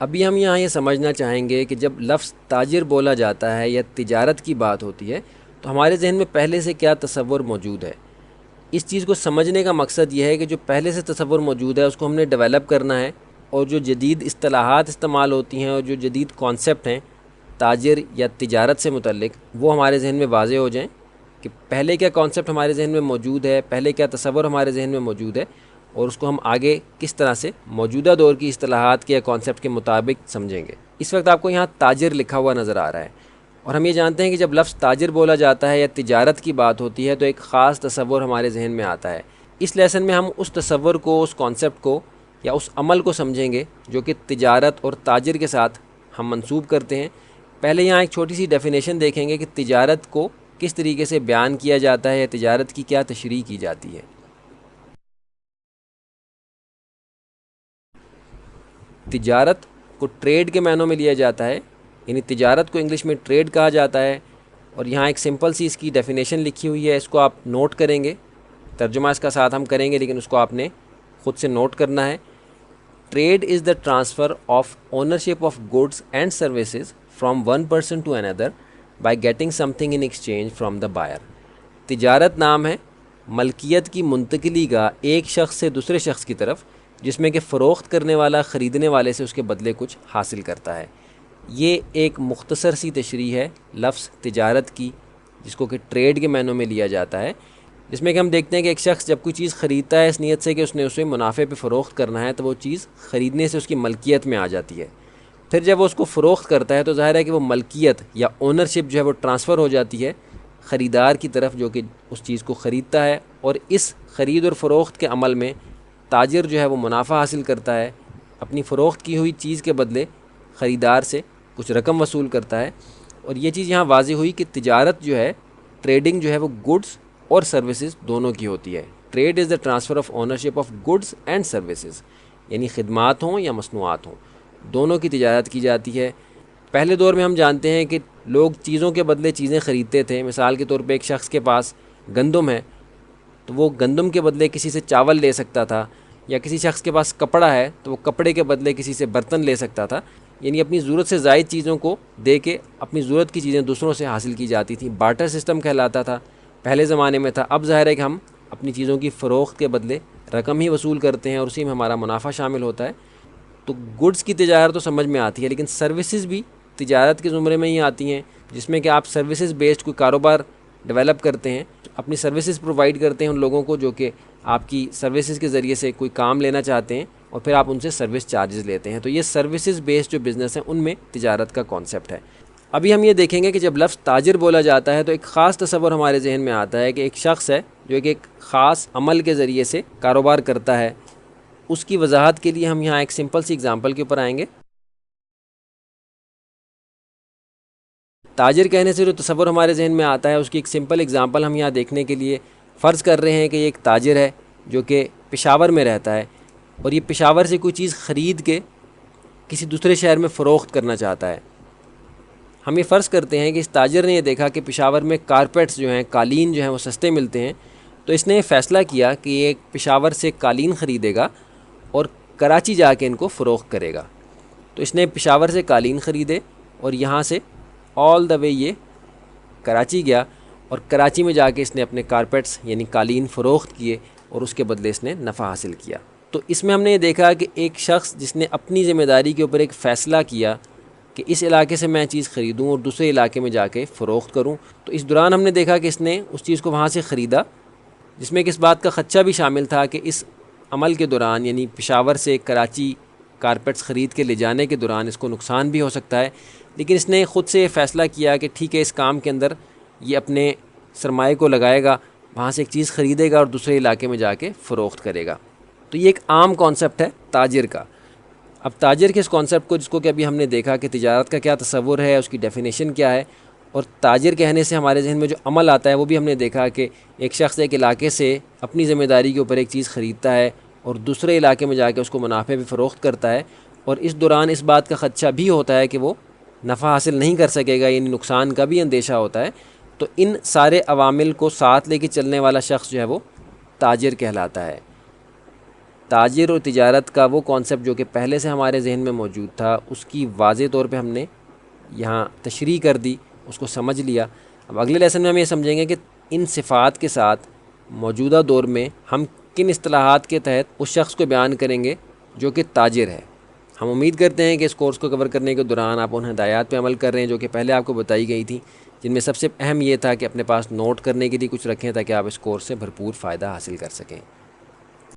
ابھی ہم یہاں یہ سمجھنا چاہیں گے کہ جب لفظ تاجر بولا جاتا ہے یا تجارت کی بات ہوتی ہے تو ہمارے ذہن میں پہلے سے کیا تصور موجود ہے۔ اس چیز کو سمجھنے کا مقصد یہ ہے کہ جو پہلے سے تصور موجود ہے اس کو ہم نے ڈیولپ کرنا ہے، اور جو جدید اصطلاحات استعمال ہوتی ہیں اور جو جدید کانسیپٹ ہیں تاجر یا تجارت سے متعلق، وہ ہمارے ذہن میں واضح ہو جائیں کہ پہلے کیا کانسیپٹ ہمارے ذہن میں موجود ہے، پہلے کیا تصور ہمارے ذہن میں موجود ہے، اور اس کو ہم آگے کس طرح سے موجودہ دور کی اصطلاحات کے یا کانسیپٹ کے مطابق سمجھیں گے۔ اس وقت آپ کو یہاں تاجر لکھا ہوا نظر آ رہا ہے، اور ہم یہ جانتے ہیں کہ جب لفظ تاجر بولا جاتا ہے یا تجارت کی بات ہوتی ہے تو ایک خاص تصور ہمارے ذہن میں آتا ہے۔ اس لیسن میں ہم اس تصور کو، اس کانسیپٹ کو یا اس عمل کو سمجھیں گے جو کہ تجارت اور تاجر کے ساتھ ہم منسوب کرتے ہیں۔ پہلے یہاں ایک چھوٹی سی ڈیفینیشن دیکھیں گے کہ تجارت کو کس طریقے سے بیان کیا جاتا ہے یا تجارت کی کیا تشریح کی جاتی ہے۔ تجارت کو ٹریڈ کے معنوں میں لیا جاتا ہے، یعنی تجارت کو انگلش میں ٹریڈ کہا جاتا ہے، اور یہاں ایک سمپل سی اس کی ڈیفینیشن لکھی ہوئی ہے، اس کو آپ نوٹ کریں گے، ترجمہ اس کا ساتھ ہم کریں گے لیکن اس کو آپ نے خود سے نوٹ کرنا ہے۔ Trade is the transfer of ownership of goods and services from one person to another by getting something in exchange from the buyer. تجارت نام ہے ملکیت کی منتقلی کا ایک شخص سے دوسرے شخص کی طرف، جس میں کہ فروخت کرنے والا خریدنے والے سے اس کے بدلے کچھ حاصل کرتا ہے۔ یہ ایک مختصر سی تشریح ہے لفظ تجارت کی، جس کو کہ ٹریڈ کے معنوں میں لیا جاتا ہے، جس میں کہ ہم دیکھتے ہیں کہ ایک شخص جب کوئی چیز خریدتا ہے اس نیت سے کہ اس نے اسے منافع پہ فروخت کرنا ہے، تو وہ چیز خریدنے سے اس کی ملکیت میں آ جاتی ہے۔ پھر جب وہ اس کو فروخت کرتا ہے تو ظاہر ہے کہ وہ ملکیت یا اونرشپ جو ہے وہ ٹرانسفر ہو جاتی ہے خریدار کی طرف، جو کہ اس چیز کو خریدتا ہے، اور اس خرید اور فروخت کے عمل میں تاجر جو ہے وہ منافع حاصل کرتا ہے، اپنی فروخت کی ہوئی چیز کے بدلے خریدار سے کچھ رقم وصول کرتا ہے۔ اور یہ چیز یہاں واضح ہوئی کہ تجارت جو ہے، ٹریڈنگ جو ہے وہ گڈس اور سروسز دونوں کی ہوتی ہے۔ Trade is the transfer of ownership of goods and services, یعنی خدمات ہوں یا مصنوعات ہوں، دونوں کی تجارت کی جاتی ہے۔ پہلے دور میں ہم جانتے ہیں کہ لوگ چیزوں کے بدلے چیزیں خریدتے تھے۔ مثال کے طور پہ ایک شخص کے پاس گندم ہے تو وہ گندم کے بدلے کسی سے چاول لے سکتا تھا، یا کسی شخص کے پاس کپڑا ہے تو وہ کپڑے کے بدلے کسی سے برتن لے سکتا تھا، یعنی اپنی ضرورت سے زائد چیزوں کو دے کے اپنی ضرورت کی چیزیں دوسروں سے حاصل کی جاتی تھیں۔ بارٹر سسٹم کہلاتا تھا، پہلے زمانے میں تھا۔ اب ظاہر ہے کہ ہم اپنی چیزوں کی فروخت کے بدلے رقم ہی وصول کرتے ہیں اور اسی میں ہمارا منافع شامل ہوتا ہے۔ تو گڈس کی تجارت تو سمجھ میں آتی ہے، لیکن سروسز بھی تجارت کے زمرے میں ہی آتی ہیں، جس میں کہ آپ سروسز بیسڈ کوئی کاروبار ڈیولپ کرتے ہیں، اپنی سروسز پرووائڈ کرتے ہیں ان لوگوں کو جو کہ آپ کی سروسز کے ذریعے سے کوئی کام لینا چاہتے ہیں، اور پھر آپ ان سے سروس چارجز لیتے ہیں۔ تو یہ سروسز بیسڈ جو بزنس ہیں ان میں تجارت کا کانسیپٹ ہے۔ ابھی ہم یہ دیکھیں گے کہ جب لفظ تاجر بولا جاتا ہے تو ایک خاص تصور ہمارے ذہن میں آتا ہے کہ ایک شخص ہے جو ایک خاص عمل کے ذریعے سے کاروبار کرتا ہے۔ اس کی وضاحت کے لیے ہم یہاں ایک سمپل سی اگزامپل کے اوپر آئیں گے۔ تاجر کہنے سے جو تصور ہمارے ذہن میں آتا ہے اس کی ایک سمپل اگزامپل ہم یہاں دیکھنے کے لیے فرض کر رہے ہیں کہ یہ ایک تاجر ہے جو کہ پشاور میں رہتا ہے، اور یہ پشاور سے کوئی چیز خرید کے کسی دوسرے شہر میں فروخت کرنا چاہتا ہے۔ ہم یہ فرض کرتے ہیں کہ اس تاجر نے یہ دیکھا کہ پشاور میں کارپیٹس جو ہیں، قالین جو ہیں وہ سستے ملتے ہیں، تو اس نے یہ فیصلہ کیا کہ یہ پشاور سے قالین خریدے گا اور کراچی جا کے ان کو فروخت کرے گا۔ تو اس نے پشاور سے قالین خریدے اور یہاں سے آل دا وے یہ کراچی گیا، اور کراچی میں جا کے اس نے اپنے کارپیٹس یعنی قالین فروخت کیے اور اس کے بدلے اس نے نفع حاصل کیا۔ تو اس میں ہم نے یہ دیکھا کہ ایک شخص جس نے اپنی ذمہ داری کے اوپر ایک فیصلہ کیا کہ اس علاقے سے میں چیز خریدوں اور دوسرے علاقے میں جا کے فروخت کروں، تو اس دوران ہم نے دیکھا کہ اس نے اس چیز کو وہاں سے خریدا، جس میں کہ اس بات کا خدشہ بھی شامل تھا کہ اس عمل کے دوران یعنی پشاور سے کراچی کارپیٹس خرید کے لے جانے کے دوران اس کو نقصان بھی ہو سکتا ہے، لیکن اس نے خود سے یہ فیصلہ کیا کہ ٹھیک ہے اس کام کے اندر یہ اپنے سرمایے کو لگائے گا، وہاں سے ایک چیز خریدے گا اور دوسرے علاقے میں جا کے فروخت کرے گا۔ تو یہ ایک عام کانسیپٹ ہے تاجر کا۔ اب تاجر کے اس کانسیپٹ کو، جس کو کہ ابھی ہم نے دیکھا کہ تجارت کا کیا تصور ہے، اس کی ڈیفینیشن کیا ہے، اور تاجر کہنے سے ہمارے ذہن میں جو عمل آتا ہے وہ بھی ہم نے دیکھا کہ ایک شخص ایک علاقے سے اپنی ذمہ داری کے اوپر ایک چیز خریدتا ہے اور دوسرے علاقے میں جا کے اس کو منافع بھی فروخت کرتا ہے، اور اس دوران اس بات کا خدشہ بھی ہوتا ہے کہ وہ نفع حاصل نہیں کر سکے گا، یعنی نقصان کا بھی اندیشہ ہوتا ہے۔ تو ان سارے عوامل کو ساتھ لے کے چلنے والا شخص جو ہے وہ تاجر کہلاتا ہے۔ تاجر اور تجارت کا وہ کانسیپٹ جو کہ پہلے سے ہمارے ذہن میں موجود تھا اس کی واضح طور پہ ہم نے یہاں تشریح کر دی، اس کو سمجھ لیا۔ اب اگلے لیسن میں ہم یہ سمجھیں گے کہ ان صفات کے ساتھ موجودہ دور میں ہم کن اصطلاحات کے تحت اس شخص کو بیان کریں گے جو کہ تاجر ہے۔ ہم امید کرتے ہیں کہ اس کورس کو کور کرنے کے دوران آپ ان ہدایات پہ عمل کر رہے ہیں جو کہ پہلے آپ کو بتائی گئی تھیں، جن میں سب سے اہم یہ تھا کہ اپنے پاس نوٹ کرنے کے لیے کچھ رکھیں تاکہ آپ اس کورس سے بھرپور فائدہ حاصل کر سکیں۔